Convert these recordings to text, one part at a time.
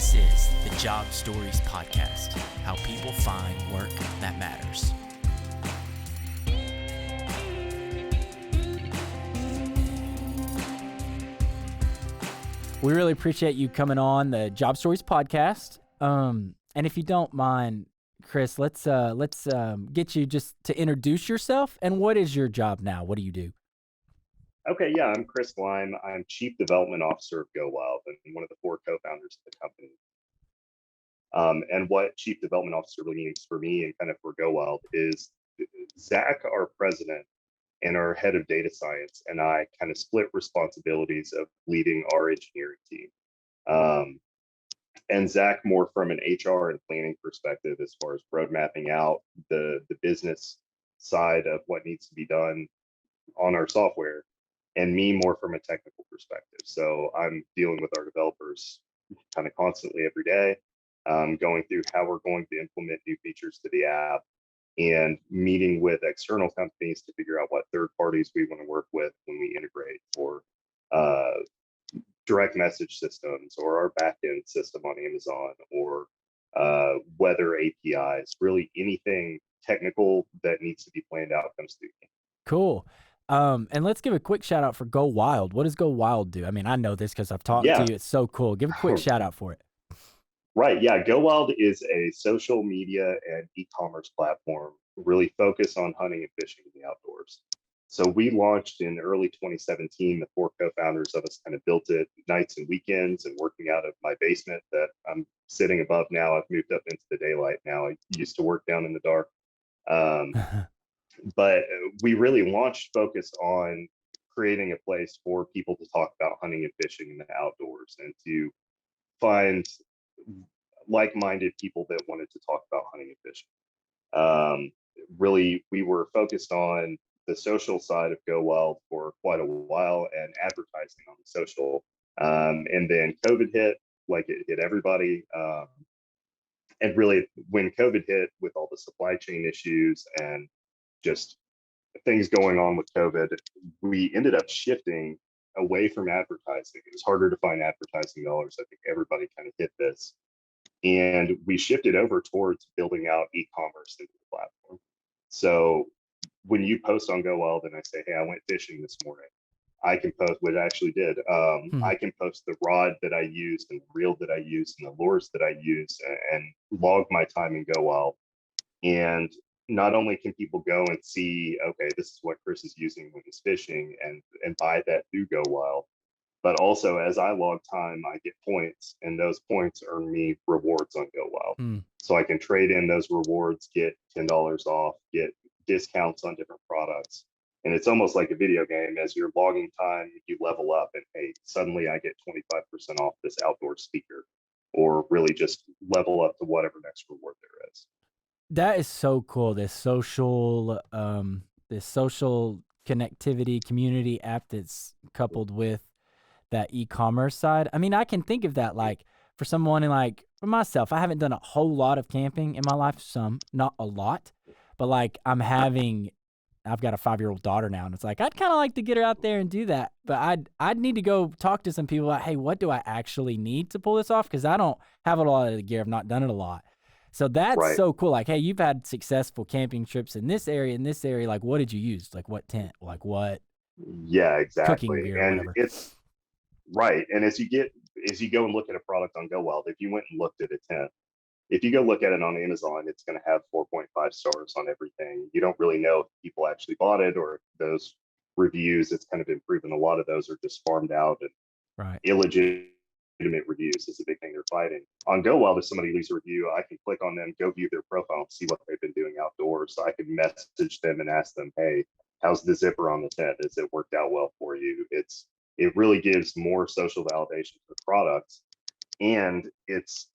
This is the Job Stories Podcast, how people find work that matters. We really appreciate you coming on the Job Stories Podcast. And if you don't mind, Chris, let's get you just to introduce yourself. And what is your job now? What do you do? Okay, yeah, I'm Chris Gleim. I'm Chief Development Officer of GoWild and one of the 4 co-founders of the company. And what Chief Development Officer really means for me and kind of for GoWild is Zach, our president, and our head of data science, and I kind of split responsibilities of leading our engineering team. And Zach more from an HR and planning perspective as far as road mapping out the business side of what needs to be done on our software, and me more from a technical perspective. So I'm dealing with our developers kind of constantly every day, going through how we're going to implement new features to the app and meeting with external companies to figure out what third parties we want to work with when we integrate for direct message systems or our backend system on Amazon or weather APIs, really anything technical that needs to be planned out comes through me. Cool. And let's give a quick shout out for GoWild. What does GoWild do? I mean, I know this because I've talked to you. It's so cool. Give a quick shout out for it. Right. Yeah. GoWild is a social media and e-commerce platform really focused on hunting and fishing in the outdoors. So we launched in early 2017. The 4 co-founders of us kind of built it nights and weekends and working out of my basement that I'm sitting above now. I've moved up into the daylight now. I used to work down in the dark. But we really launched focused on creating a place for people to talk about hunting and fishing in the outdoors and to find like-minded people that wanted to talk about hunting and fishing. Really, we were focused on the social side of GoWild for quite a while and advertising on the social. And then COVID hit, like it hit everybody. And really, when COVID hit with all the supply chain issues and just things going on with COVID, we ended up shifting away from advertising. It was harder to find advertising dollars. I think everybody kind of hit this. And we shifted over towards building out e-commerce into the platform. So when you post on GoWild and I say, hey, I went fishing this morning, I can post what I actually did. I can post the rod that I used and the reel that I used and the lures that I used and log my time in GoWild. And not only can people go and see, okay, this is what Chris is using when he's fishing and buy that through GoWild, but also as I log time, I get points, and those points earn me rewards on GoWild. So I can trade in those rewards, get $10 off, get discounts on different products. And it's almost like a video game. As you're logging time, you level up and hey, suddenly I get 25% off this outdoor speaker, or really just level up to whatever next reward there is. That is so cool. This social connectivity community app that's coupled with that e-commerce side. I mean, I can think of that like for someone like for myself, I haven't done a whole lot of camping in my life, some, not a lot, but like I've got a 5-year-old daughter now, and it's like I'd kind of like to get her out there and do that, but I'd need to go talk to some people about, hey, what do I actually need to pull this off? Because I don't have a lot of the gear. I've not done it a lot. So that's so cool. Like, hey, you've had successful camping trips in this area. Like, what did you use? Like, what tent? Like, what? Yeah, exactly. Cooking gear, and whatever. It's right. And as you go and look at a product on GoWild, if you went and looked at a tent, if you go look at it on Amazon, it's going to have 4.5 stars on everything. You don't really know if people actually bought it or if those reviews, it's kind of been proven a lot of those are just farmed out and illegitimate reviews is a big thing they're fighting. On GoWild, if somebody leaves a review, I can click on them, go view their profile, and see what they've been doing outdoors. So I can message them and ask them, hey, how's the zipper on the tent? Has it worked out well for you? It really gives more social validation for products. And it's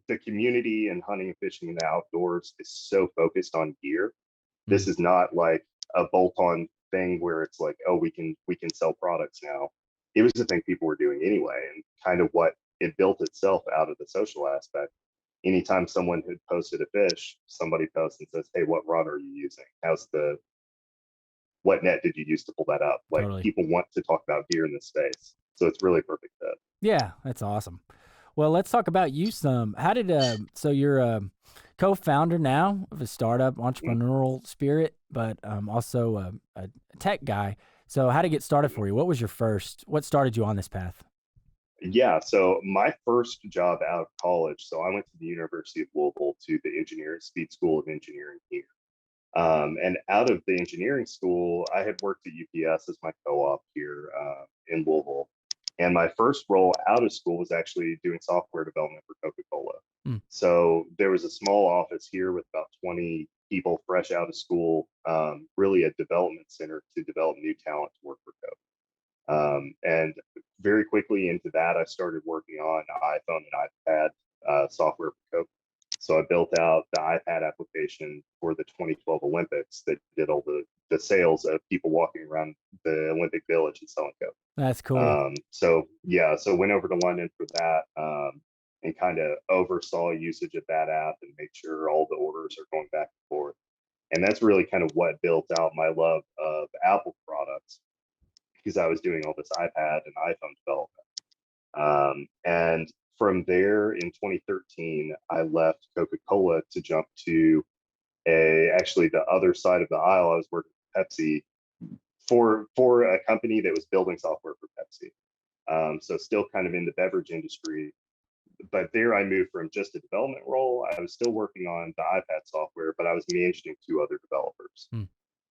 the community and hunting and fishing in the outdoors is so focused on gear. This is not like a bolt-on thing where it's like, oh, we can sell products now. It was the thing people were doing anyway, and kind of what it built itself out of the social aspect. Anytime someone had posted a fish, somebody posts and says, hey, what rod are you using? What net did you use to pull that up? Like, people want to talk about gear in this space. So it's really perfect fit. Yeah, that's awesome. Well, let's talk about you some. How did so you're a co-founder now of a startup, Mm, entrepreneurial spirit, but also a tech guy. So how did it get started mhm. for you? What was your first? What started you on this path? Yeah, so my first job out of college, so I went to the University of Louisville to the engineering Speed School of Engineering here. And out of the engineering school, I had worked at UPS as my co-op here in Louisville. And my first role out of school was actually doing software development for Coca-Cola. Mm, So there was a small office here with about 20 people fresh out of school, really a development center to develop new talent to work for Coke. And very quickly into that, I started working on iPhone and iPad software for Coke. So I built out the iPad application for the 2012 Olympics that did all the sales of people walking around the Olympic Village and selling Coke. that's cool. So yeah, so went over to London for that and kind of oversaw usage of that app and make sure all the orders are going back and forth. And that's really kind of what built out my love of Apple products because I was doing all this iPad and iPhone development. And from there in 2013, I left Coca-Cola to jump to actually the other side of the aisle. I was working for Pepsi for a company that was building software for Pepsi. So still kind of in the beverage industry. But there I moved from just a development role. I was still working on the iPad software, but I was managing two other developers. Mm,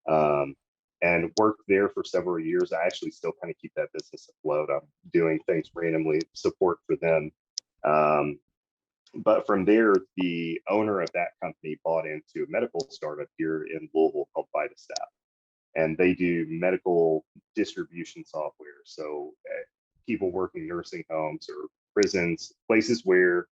um, and worked there for several years. I actually still kind of keep that business afloat. I'm doing things randomly, support for them. Um, but from there, the owner of that company bought into a medical startup here in Louisville called VitaStaff, and they do medical distribution software. So people working nursing homes or prisons, places where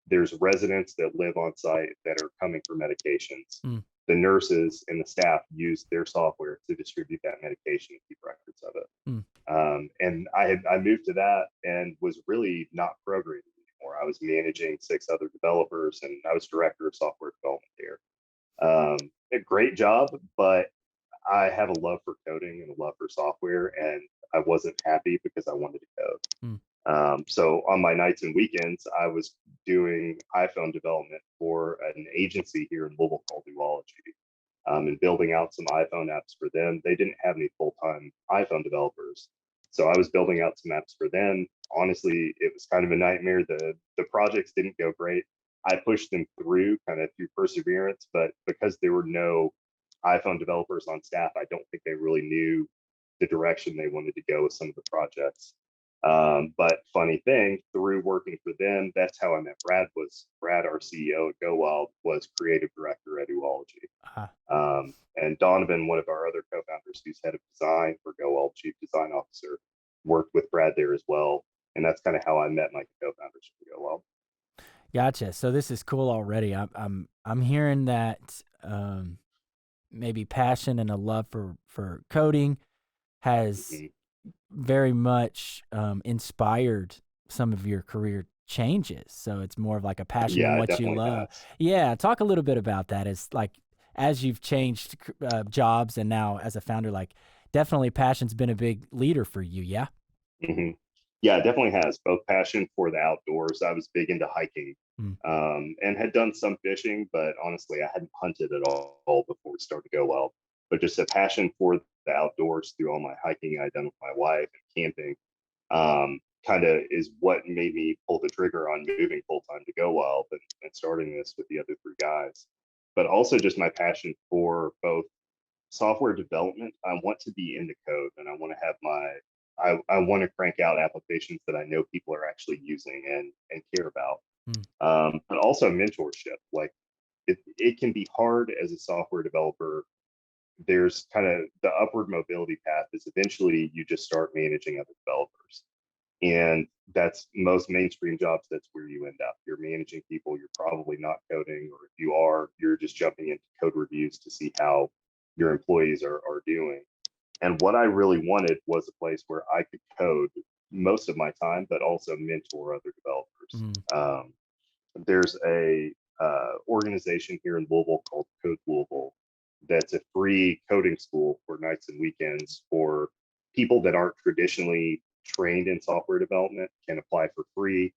there's residents that live on site that are coming for medications. mm, The nurses and the staff use their software to distribute that medication and keep records of it. mm. And I moved to that and was really not programming anymore. I was managing six other developers and I was director of software development there. A great job, but I have a love for coding and a love for software, and I wasn't happy because I wanted to code. Mm. So on my nights and weekends, I was doing iPhone development for an agency here in Louisville called Zoology, and building out some iPhone apps for them. They didn't have any full-time iPhone developers, so I was building out some apps for them. Honestly, it was kind of a nightmare. The projects didn't go great. I pushed them through kind of through perseverance, but because there were no iPhone developers on staff, I don't think they really knew the direction they wanted to go with some of the projects. But funny thing, through working for them, that's how I met Brad. Was Brad, our CEO at GoWild, was creative director at Zoology. Ah, And Donovan, one of our other co-founders, who's head of design for GoWild, chief design officer, worked with Brad there as well. And that's kind of how I met my co-founders for GoWild. gotcha. So this is cool already. I'm hearing that maybe passion and a love for coding has Mhm. very much inspired some of your career changes. So it's more of like a passion in Yeah, it what you definitely love. has. Yeah, talk a little bit about that. As like as you've changed jobs and now as a founder, like definitely passion's been a big leader for you. Yeah. Hmm. Yeah, it definitely has both passion for the outdoors. I was big into hiking Mm, and had done some fishing, but honestly, I hadn't hunted at all before we started to go well. But just a passion for the outdoors through all my hiking I'd done with my wife and camping kind of is what made me pull the trigger on moving full time to Go Wild and starting this with the other three guys. But also just my passion for both software development. I want to be in the code and I want to have I want to crank out applications that I know people are actually using and care about. mm, But also mentorship. Like it can be hard as a software developer. There's kind of the upward mobility path is eventually you just start managing other developers. And that's most mainstream jobs. That's where you end up. You're managing people. You're probably not coding, or if you are, you're just jumping into code reviews to see how your employees are doing. And what I really wanted was a place where I could code most of my time, but also mentor other developers. mm. There's a organization here in Louisville called Code Louisville that's a free coding school for nights and weekends for people that aren't traditionally trained in software development can apply for free.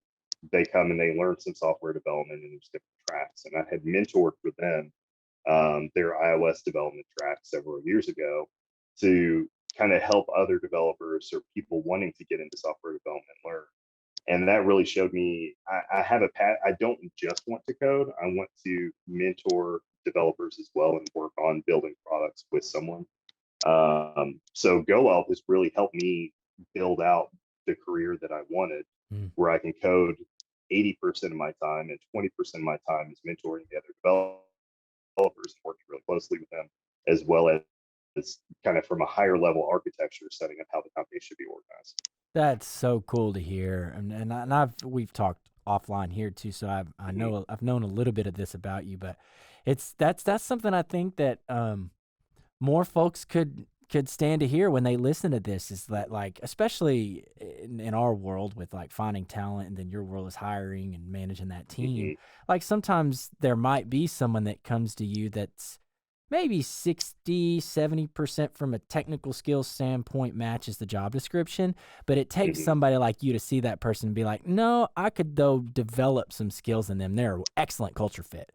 they come and they learn some software development and there's different tracks. And I had mentored for them their iOS development track several years ago to kind of help other developers or people wanting to get into software development learn. And that really showed me I have I don't just want to code, I want to mentor developers as well and work on building products with someone. So GoWild has really helped me build out the career that I wanted, where I can code 80% of my time and 20% of my time is mentoring the other developers and working really closely with them, as well as kind of from a higher level architecture, setting up how the company should be organized. That's so cool to hear, and we've talked offline here too, so I know I've known a little bit of this about you, but that's something I think that more folks could stand to hear when they listen to this, is that, like, especially in our world with like finding talent, and then your world is hiring and managing that team. Like, sometimes there might be someone that comes to you that's maybe 60-70% from a technical skills standpoint matches the job description, but it takes somebody like you to see that person and be like, no, I could though develop some skills in them. They're an excellent culture fit.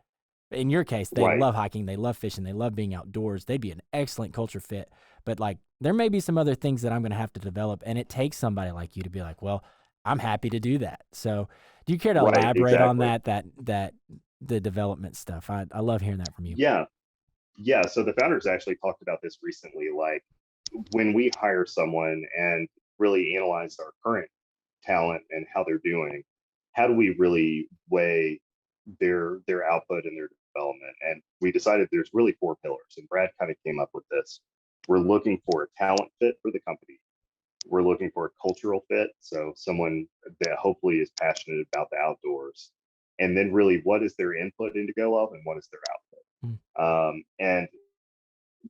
In your case, they Right. love hiking, they love fishing, they love being outdoors. They'd be an excellent culture fit. But like, there may be some other things that I'm going to have to develop, and it takes somebody like you to be like, well, I'm happy to do that. So, do you care to Right. elaborate on Exactly. that the development stuff? I love hearing that from you. Yeah. Yeah. So the founders actually talked about this recently. Like, when we hire someone and really analyze our current talent and how they're doing, how do we really weigh their output and their development? And we decided there's really four pillars, and Brad kind of came up with this. We're looking for a talent fit for the company. We're looking for a cultural fit, so someone that hopefully is passionate about the outdoors. And then really, what is their input into GoWild and what is their output? And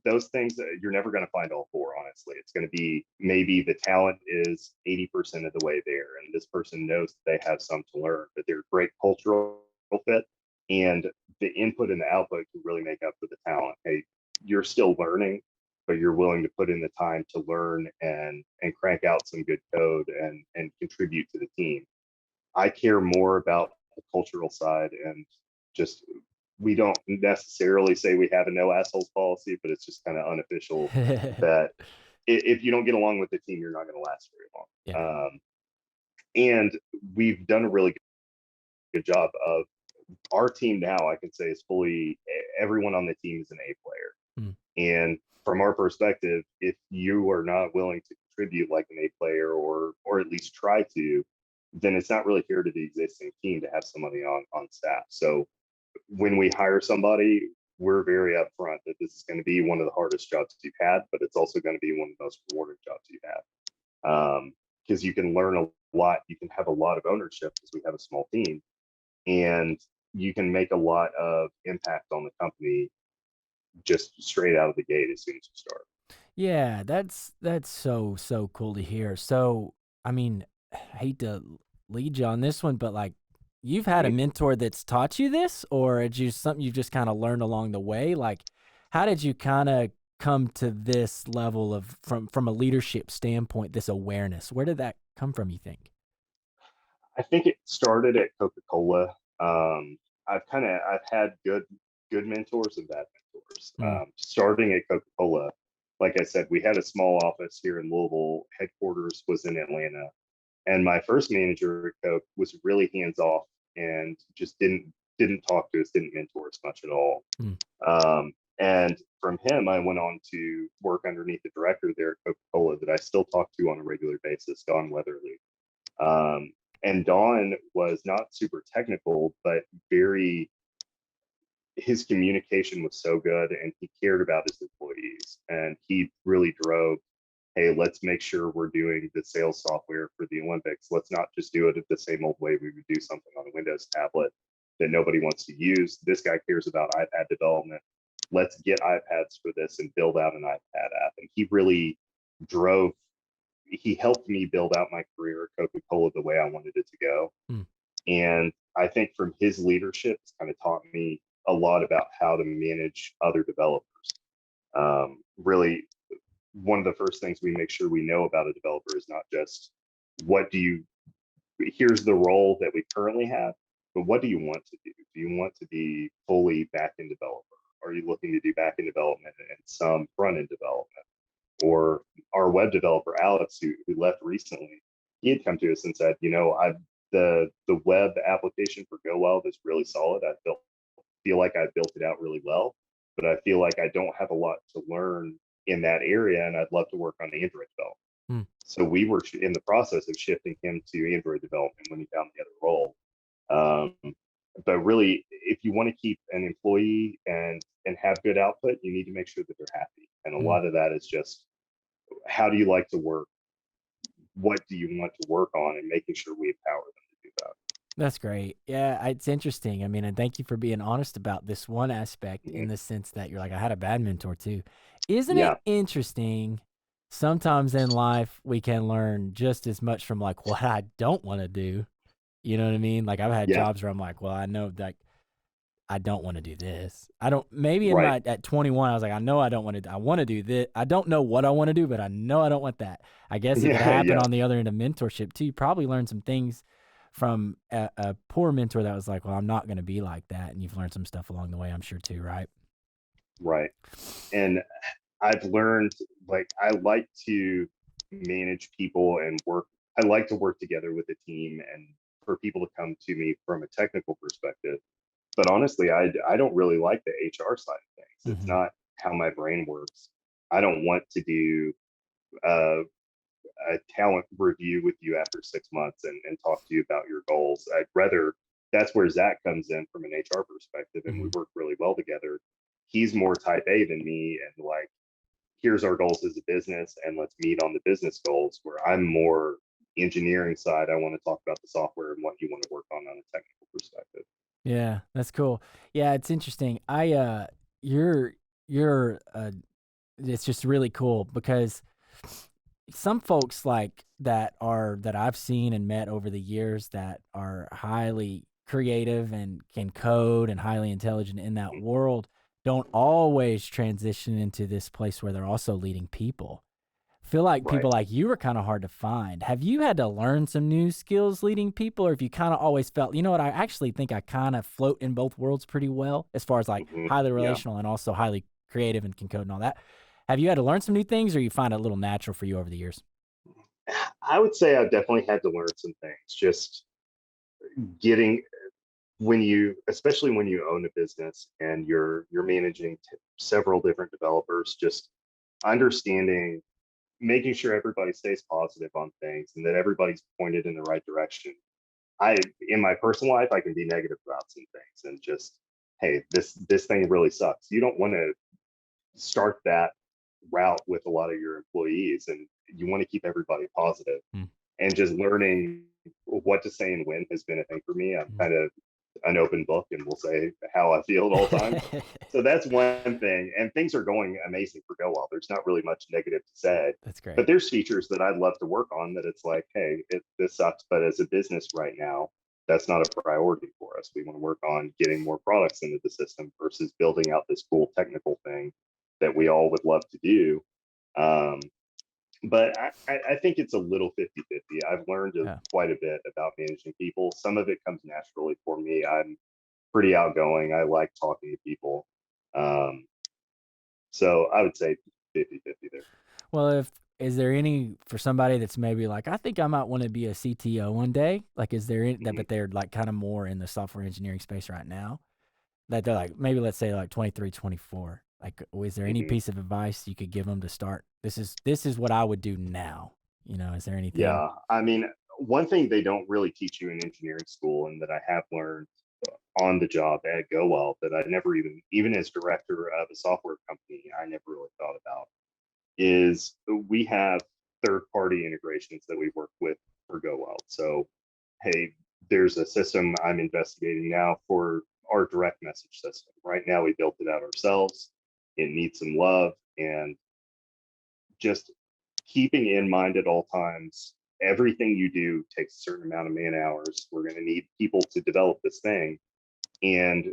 those things, you're never going to find all four, honestly. It's going to be, maybe the talent is 80% of the way there, and this person knows that they have some to learn, but they're a great cultural fit, and the input and the output can really make up for the talent. Hey, you're still learning, but you're willing to put in the time to learn and crank out some good code and contribute to the team. I care more about the cultural side, and just, we don't necessarily say we have a no assholes policy, but it's just kind of unofficial that if you don't get along with the team, you're not going to last very Yeah. long. And we've done a really good job of, our team now, I can say, is fully, everyone on the team is an A player. And from our perspective, if you are not willing to contribute like an A player, or at least try to, then it's not really fair to the existing team to have somebody on staff. So when we hire somebody, we're very upfront that this is going to be one of the hardest jobs you've had, but it's also going to be one of the most rewarding jobs you have. Because you can learn a lot, you can have a lot of ownership, because we have a small team, and you can make a lot of impact on the company just straight out of the gate as soon as you start. Yeah, that's so cool to hear. So, I mean, I hate to lead you on this one, but like, you've had a mentor that's taught you this, or is you something you've just kind of learned along the way? Like, how did you kind of come to this level of, from a leadership standpoint, this awareness? Where did that come from, you think? I think it started at Coca-Cola. I've had good mentors and bad mentors. Mm, Starting at Coca-Cola, like I said, we had a small office here in Louisville. Headquarters was in Atlanta, and my first manager at Coke was really hands off and just didn't talk to us, didn't mentor us much at all. mm. And from him, I went on to work underneath the director there at Coca-Cola that I still talk to on a regular basis, Don Weatherly. And Don was not super technical, but his communication was so good, and he cared about his employees, and he really drove, hey, let's make sure we're doing the sales software for the Olympics. Let's not just do it the same old way we would do something on a Windows tablet that nobody wants to use. This guy cares about iPad development. Let's get iPads for this and build out an iPad app. And he really drove, he helped me build out my career at Coca-Cola the way I wanted it to go. Mm. And I think from his leadership, it's kind of taught me a lot about how to manage other developers. Really, one of the first things we make sure we know about a developer is not just what do you here's the role that we currently have, but what do you want to do? Do you want to be fully back-end developer? Are you looking to do back-end development and some front-end development? Or our web developer, Alex, who left recently, he had come to us and said, the web application for GoWild is really solid. Feel like I built it out really well, but I feel like I don't have a lot to learn in that area, and I'd love to work on Android development. Hmm. So we were in the process of shifting him to Android development when he found the other role. But really, if you want to keep an employee and have good output, you need to make sure that they're happy. And a Hmm. lot of that is just, how do you like to work? What do you want to work on, and making sure we empower them to do that. That's great. Yeah, it's interesting. I mean, and thank you for being honest about this one aspect in Mhm. the sense that you're like, I had a bad mentor too. Isn't it Yeah, interesting? Sometimes in life, we can learn just as much from like what I don't want to do. You know what I mean? Like I've had yeah, jobs where I'm like, well, I know that I don't want to do this. I don't, maybe in right. my, at 21, I was like, I know I don't want to, I want to do this. I don't know what I want to do, but I know I don't want that. I guess it could Yeah, happen yeah, on the other end of mentorship too. You probably learned some things from a poor mentor that was like, well, I'm not going to be like that. And you've learned some stuff along the way, I'm sure too, right? right. And I've learned, like, I like to manage people and work. I like to work together with a team, and for people to come to me from a technical perspective. But honestly, I don't really like the HR side of things. It's Mm-hmm. not how my brain works. I don't want to do uh, a talent review with you after 6 months and talk to you about your goals. I'd rather, that's where Zach comes in from an HR perspective, and we Mm-hmm. work really well together. He's more type A than me, and like, here's our goals as a business, and let's meet on the business goals. Where I'm more engineering side, I want to talk about the software and what you want to work on a technical perspective. Yeah, that's cool. Yeah, it's interesting. You're, you're, it's just really cool because some folks like that I've seen and met over the years that are highly creative and can code and highly intelligent in that Mhm. world don't always transition into this place where they're also leading people. Feel like Right. people like you are kind of hard to find. Have you had to learn some new skills leading people, or have you kind of always felt, you know what, I actually think I kind of float in both worlds pretty well as far as like highly Yeah. relational and also highly creative and can code and all that? Have you had to learn some new things, or you find it a little natural for you over the years? I would say I've definitely had to learn some things. Just getting, when you, especially when you own a business and you're managing several different developers, just understanding, making sure everybody stays positive on things and that everybody's pointed in the right direction. I, in my personal life, I can be negative about some things and just, hey, this thing really sucks. You don't want to start that route with a lot of your employees, and you want to keep everybody positive. Mm, And just learning what to say and when has been a thing for me. I'm mm. kind of an open book and will say how I feel at all times. So that's one thing. And things are going amazing for GoWild. There's not really much negative to say. That's But great. there's features that I'd love to work on that it's like, hey, this sucks. But as a business right now, that's not a priority for us. We want to work on getting more products into the system versus building out this cool technical thing that we all would love to do. Um, but I think it's a little 50-50. I've learned Yeah. quite a bit about managing people. Some of it comes naturally for me. I'm pretty outgoing. I like talking to people. Um, so I would say 50-50 there. Well, if is there any for somebody that's maybe like, I think I might want to be a CTO one day? Like, is there any that, Mhm. but they're like kind of more in the software engineering space right now that they're like, maybe let's say like 23, 24. Like, is there any Mhm. piece of advice you could give them to start? This is what I would do now. You know, is there anything? Yeah. I mean, one thing they don't really teach you in engineering school, and that I have learned on the job at GoWell, that I never even as director of a software company, I never really thought about, is we have third party integrations that we work with for GoWild. So, hey, there's a system I'm investigating now for our direct message system. Right now, we built it out ourselves. It needs some love, and just keeping in mind at all times, everything you do takes a certain amount of man hours. We're going to need people to develop this thing, and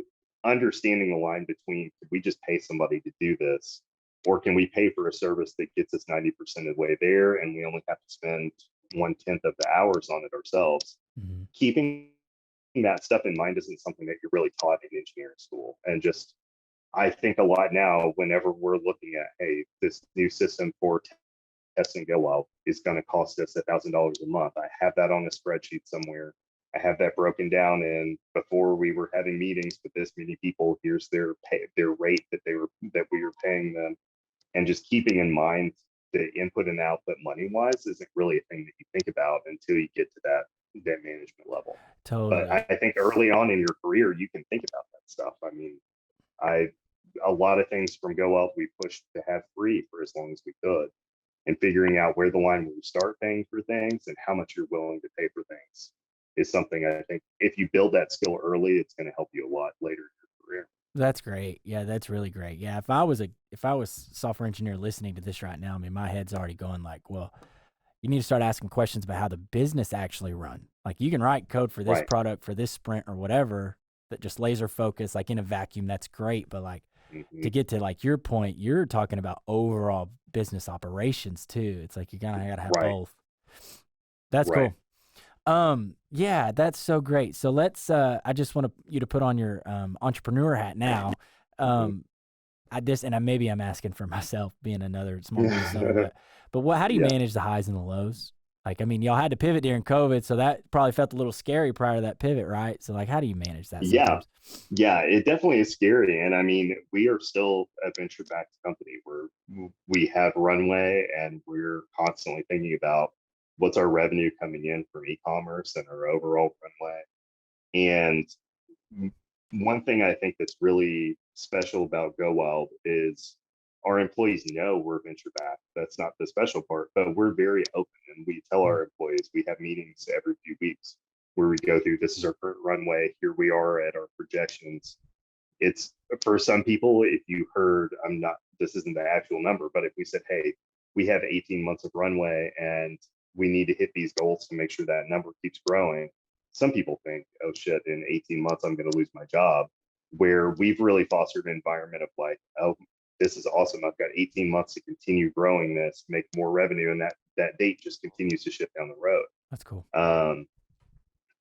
understanding the line between, could we just pay somebody to do this, or can we pay for a service that gets us 90% of the way there and we only have to spend 1/10 of the hours on it ourselves? Mhm. keeping that stuff in mind isn't something that you're really taught in engineering school. And just, I think a lot now, whenever we're looking at, hey, this new system for testing GoWild is going to cost us $1,000 a month. I have that on a spreadsheet somewhere. I have that broken down. And before we were having meetings with this many people, here's their their rate that we were paying them, and just keeping in mind the input and output money wise isn't really a thing that you think about until you get to that management level. But Totally. I think early on in your career, you can think about that stuff. I mean, I a lot of things from GoWild we pushed to have free for as long as we could, and figuring out where the line where you start paying for things and how much you're willing to pay for things is something I think if you build that skill early, it's going to help you a lot later in your career. That's great. Yeah, that's really great. Yeah, if I was software engineer listening to this right now, I mean, my head's already going like, well, you need to start asking questions about how the business actually run. Like you can write code for this Right. product for this sprint or whatever that just laser focus like in a vacuum, that's great, but like Hmm. to get to like your point, you're talking about overall business operations too. It's like you kind of got to have Right. both. That's Right. cool. Yeah, that's so great. So let's I just want you to put on your entrepreneur hat now. Um maybe I'm asking for myself being another small business owner, Hmm. but what how do you Yeah. manage the highs and the lows? Like I mean, y'all had to pivot during COVID, so that probably felt a little scary prior to that pivot, right? So like how do you manage that Yeah. sometimes? Yeah, it definitely is scary. And I mean, we are still a venture backed company where we have runway and we're constantly thinking about what's our revenue coming in from e-commerce and our overall runway. And one thing I think that's really special about GoWild is our employees know we're venture backed. That's not the special part, but we're very open and we tell Mm, our employees we have meetings every few weeks where we go through this is our current runway, here we are at our projections. It's for some people, if you heard, I'm not, this isn't the actual number, but if we said, hey, we have 18 months of runway and we need to hit these goals to make sure that number keeps growing, some people think, oh shit, in 18 months, I'm going to lose my job. Where we've really fostered an environment of like, oh, this is awesome. I've got 18 months to continue growing this, make more revenue, and that date just continues to shift down the road. that's cool. Um,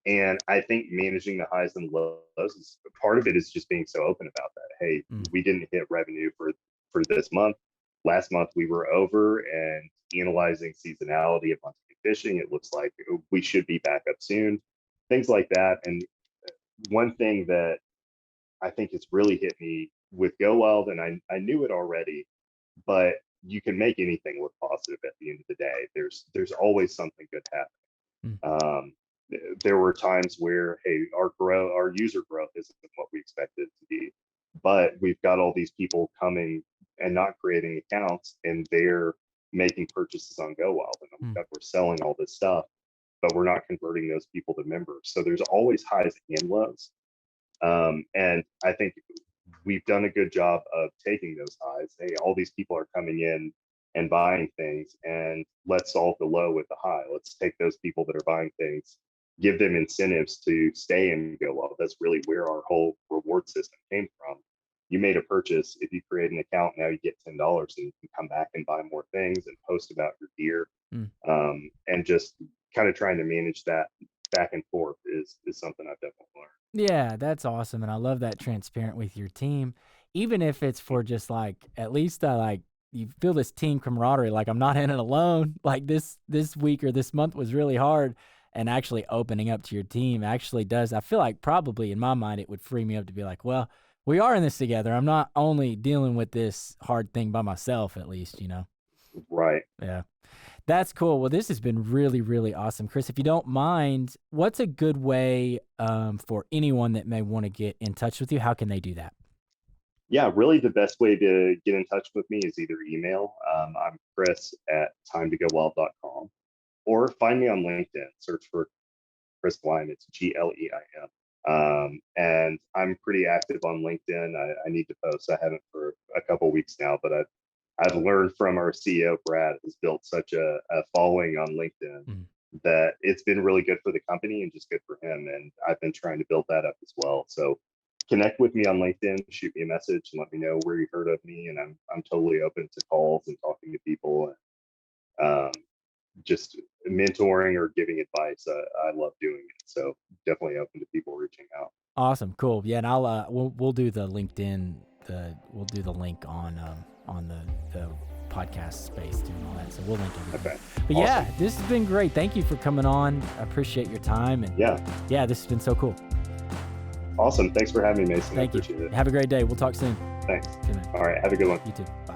and I think managing the highs and lows is part of it is just being so open about that. Hey, Mm, we didn't hit revenue for this month. Last month we were over, and analyzing seasonality of hunting and fishing, it looks like we should be back up soon. Things like that. And one thing that I think has really hit me with Go Wild, and I knew it already, but you can make anything look positive at the end of the day. There's always something good happening. mm, Um, there were times where, hey, our user growth isn't what we expected it to be, but we've got all these people coming and not creating accounts, and they're making purchases on GoWild, and oh my mm. God, we're selling all this stuff, but we're not converting those people to members. So there's always highs and lows, and I think we've done a good job of taking those highs. Hey, all these people are coming in and buying things, and let's solve the low with the high. Let's take those people that are buying things, give them incentives to stay and go. Well, that's really where our whole reward system came from. You made a purchase. If you create an account, now you get $10, and you can come back and buy more things and post about your gear. Mm. And just kind of trying to manage that back and forth is something I've definitely learned. Yeah, that's awesome, and I love that transparent with your team, even if it's for just like at least like you feel this team camaraderie. Like I'm not in it alone. Like this week or this month was really hard, and actually opening up to your team actually does. I feel like probably in my mind it would free me up to be like, well, we are in this together. I'm not only dealing with this hard thing by myself, at least, you know. Right. Yeah. That's cool. Well, this has been really, really awesome. Chris, if you don't mind, what's a good way for anyone that may want to get in touch with you? How can they do that? Yeah, really the best way to get in touch with me is either email. I'm Chris at timetogowell.com, or find me on LinkedIn. Search for Chris Gleim. It's Gleim. And I'm pretty active on LinkedIn. I need to post. I haven't for a couple weeks now, but I've learned from our CEO, Brad, who's built such a following on LinkedIn Mm. that it's been really good for the company and just good for him. And I've been trying to build that up as well. So connect with me on LinkedIn, shoot me a message and let me know where you heard of me. And I'm totally open to calls and talking to people. And just mentoring or giving advice, I love doing it. So definitely open to people reaching out. Awesome. Cool. Yeah. And I'll, we'll do the LinkedIn, we'll do the link on the podcast space too and all that. So we'll link everything. Okay. But Awesome. yeah, this has been great. Thank you for coming on. I appreciate your time. And yeah, this has been so cool. Awesome. Thanks for having me, Mason. Thank I appreciate you. it. Have a great day. We'll talk soon. Thanks. See you, man. All right. Have a good one. You too. Bye.